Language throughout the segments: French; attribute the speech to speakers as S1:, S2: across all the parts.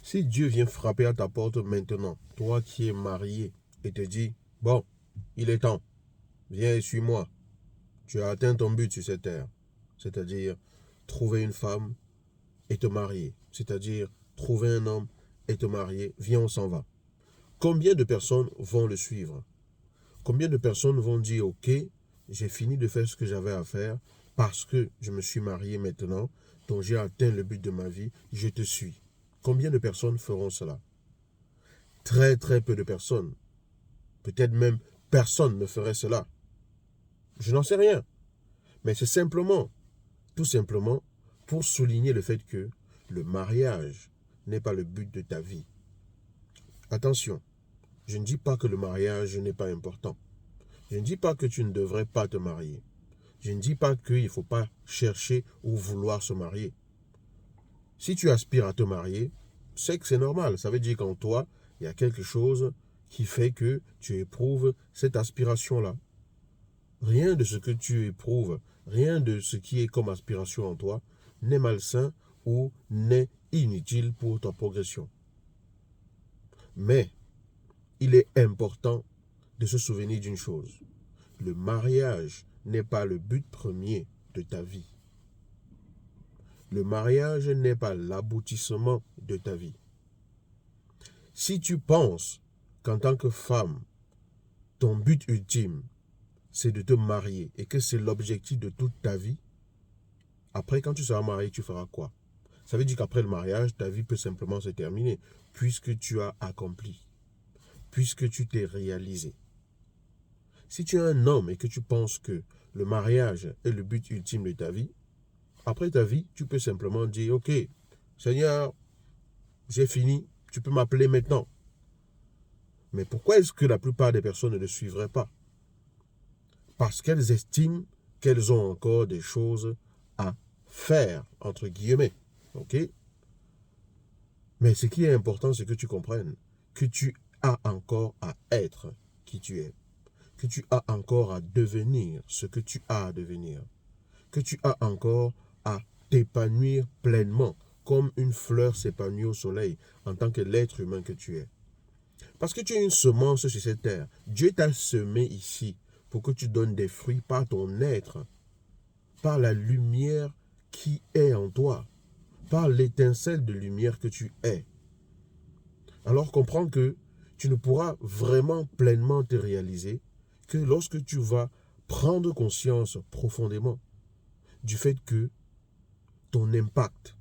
S1: Si Dieu vient frapper à ta porte maintenant, toi qui es marié, et te dit, bon, il est temps, viens et suis-moi, tu as atteint ton but sur cette terre, c'est-à-dire trouver une femme et te marier, c'est-à-dire trouver un homme et te marier, viens, on s'en va. Combien de personnes vont le suivre? Combien de personnes vont dire, ok, j'ai fini de faire ce que j'avais à faire parce que je me suis marié maintenant, donc j'ai atteint le but de ma vie, je te suis. Combien de personnes feront cela? Très très peu de personnes. Peut-être même personne ne ferait cela. Je n'en sais rien. Mais c'est simplement, tout simplement, pour souligner le fait que le mariage n'est pas le but de ta vie. Attention, je ne dis pas que le mariage n'est pas important. Je ne dis pas que tu ne devrais pas te marier. Je ne dis pas qu'il ne faut pas chercher ou vouloir se marier. Si tu aspires à te marier, c'est que c'est normal. Ça veut dire qu'en toi, il y a quelque chose qui fait que tu éprouves cette aspiration-là. Rien de ce que tu éprouves, rien de ce qui est comme aspiration en toi n'est malsain ou n'est inutile pour ta progression. Mais il est important de se souvenir d'une chose. Le mariage n'est pas le but premier de ta vie. Le mariage n'est pas l'aboutissement de ta vie. Si tu penses qu'en tant que femme, ton but ultime, c'est de te marier et que c'est l'objectif de toute ta vie, après, quand tu seras marié, tu feras quoi? Ça veut dire qu'après le mariage, ta vie peut simplement se terminer puisque tu as accompli, puisque tu t'es réalisé. Si tu es un homme et que tu penses que le mariage est le but ultime de ta vie, après ta vie, tu peux simplement dire, ok, Seigneur, j'ai fini, tu peux m'appeler maintenant. Mais pourquoi est-ce que la plupart des personnes ne le suivraient pas? Parce qu'elles estiment qu'elles ont encore des choses à faire, entre guillemets. Ok? Mais ce qui est important, c'est que tu comprennes que tu as encore à être qui tu es, que tu as encore à devenir ce que tu as à devenir, que tu as encore à t'épanouir pleinement, comme une fleur s'épanouit au soleil en tant que l'être humain que tu es. Parce que tu es une semence sur cette terre. Dieu t'a semé ici pour que tu donnes des fruits par ton être, par la lumière qui est en toi, par l'étincelle de lumière que tu es. Alors comprends que tu ne pourras vraiment pleinement te réaliser que lorsque tu vas prendre conscience profondément du fait que ton impact,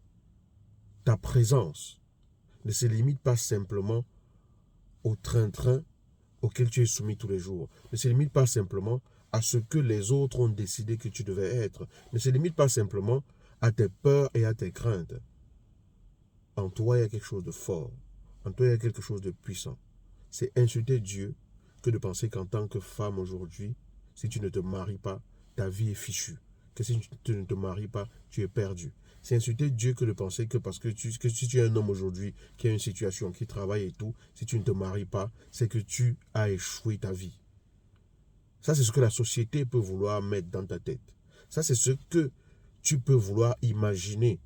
S1: ta présence, ne se limite pas simplement au train-train auquel tu es soumis tous les jours, ne se limite pas simplement à ce que les autres ont décidé que tu devais être, ne se limite pas simplement à tes peurs et à tes craintes. En toi, il y a quelque chose de fort. En toi, il y a quelque chose de puissant. C'est insulter Dieu que de penser qu'en tant que femme aujourd'hui, si tu ne te maries pas, ta vie est fichue. Que si tu ne te maries pas, tu es perdu. C'est insulter Dieu que de penser que parce que, si tu es un homme aujourd'hui qui a une situation, qui travaille et tout, si tu ne te maries pas, c'est que tu as échoué ta vie. Ça, c'est ce que la société peut vouloir mettre dans ta tête. Ça, c'est ce que tu peux vouloir imaginer.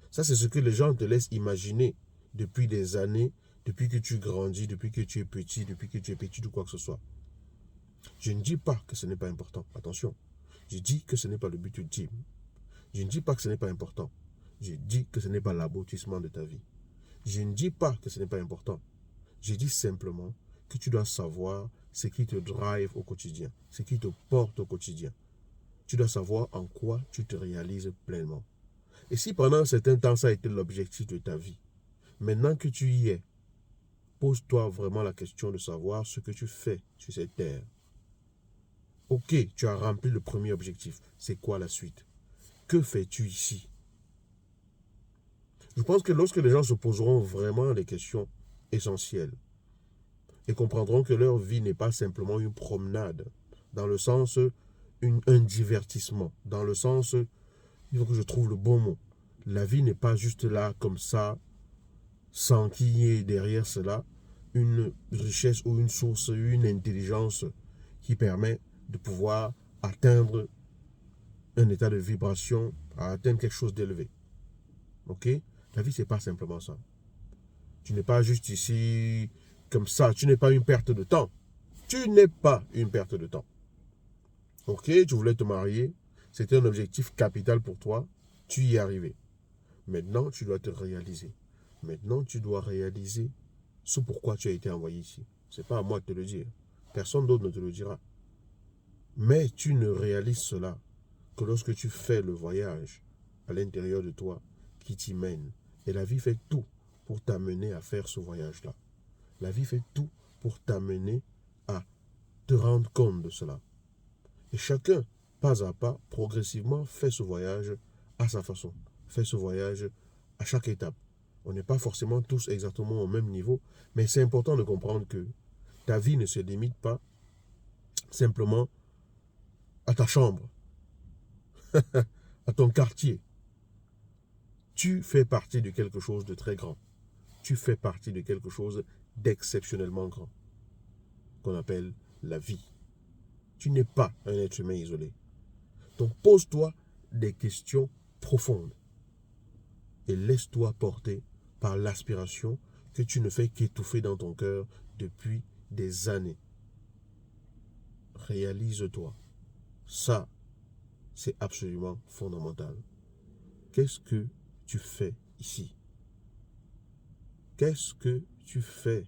S1: Ça, c'est ce que les gens te laissent imaginer depuis des années, depuis que tu grandis, depuis que tu es petit ou quoi que ce soit. Je ne dis pas que ce n'est pas important. Attention. Je dis que ce n'est pas le but ultime. Je ne dis pas que ce n'est pas important. Je dis que ce n'est pas l'aboutissement de ta vie. Je ne dis pas que ce n'est pas important. Je dis simplement que tu dois savoir ce qui te drive au quotidien, ce qui te porte au quotidien. Tu dois savoir en quoi tu te réalises pleinement. Et si pendant un certain temps, ça a été l'objectif de ta vie, maintenant que tu y es, pose-toi vraiment la question de savoir ce que tu fais sur cette terre. Ok, tu as rempli le premier objectif. C'est quoi la suite? Que fais-tu ici? Je pense que lorsque les gens se poseront vraiment les questions essentielles et comprendront que leur vie n'est pas simplement une promenade, dans le sens un divertissement, dans le sens, il faut que je trouve le bon mot. La vie n'est pas juste là comme ça, sans qu'il y ait derrière cela une richesse ou une source, une intelligence qui permet de pouvoir atteindre un état de vibration, à atteindre quelque chose d'élevé. Ok? La vie, c'est pas simplement ça. Tu n'es pas juste ici comme ça. Tu n'es pas une perte de temps. Tu n'es pas une perte de temps. Ok, tu voulais te marier. C'était un objectif capital pour toi. Tu y es arrivé. Maintenant, tu dois te réaliser. Maintenant, tu dois réaliser ce pourquoi tu as été envoyé ici. Ce n'est pas à moi de te le dire. Personne d'autre ne te le dira. Mais tu ne réalises cela que lorsque tu fais le voyage à l'intérieur de toi qui t'y mène. Et la vie fait tout pour t'amener à faire ce voyage-là. La vie fait tout pour t'amener à te rendre compte de cela. Et chacun, pas à pas, progressivement, fait ce voyage à sa façon. Fait ce voyage à chaque étape. On n'est pas forcément tous exactement au même niveau, mais c'est important de comprendre que ta vie ne se limite pas simplement à ta chambre, à ton quartier. Tu fais partie de quelque chose de très grand. Tu fais partie de quelque chose d'exceptionnellement grand, qu'on appelle la vie. Tu n'es pas un être humain isolé. Donc pose-toi des questions profondes et laisse-toi porter par l'aspiration que tu ne fais qu'étouffer dans ton cœur depuis des années. Réalise-toi. Ça, c'est absolument fondamental. Qu'est-ce que tu fais ici? Qu'est-ce que tu fais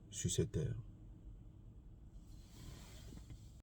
S1: sur cette terre?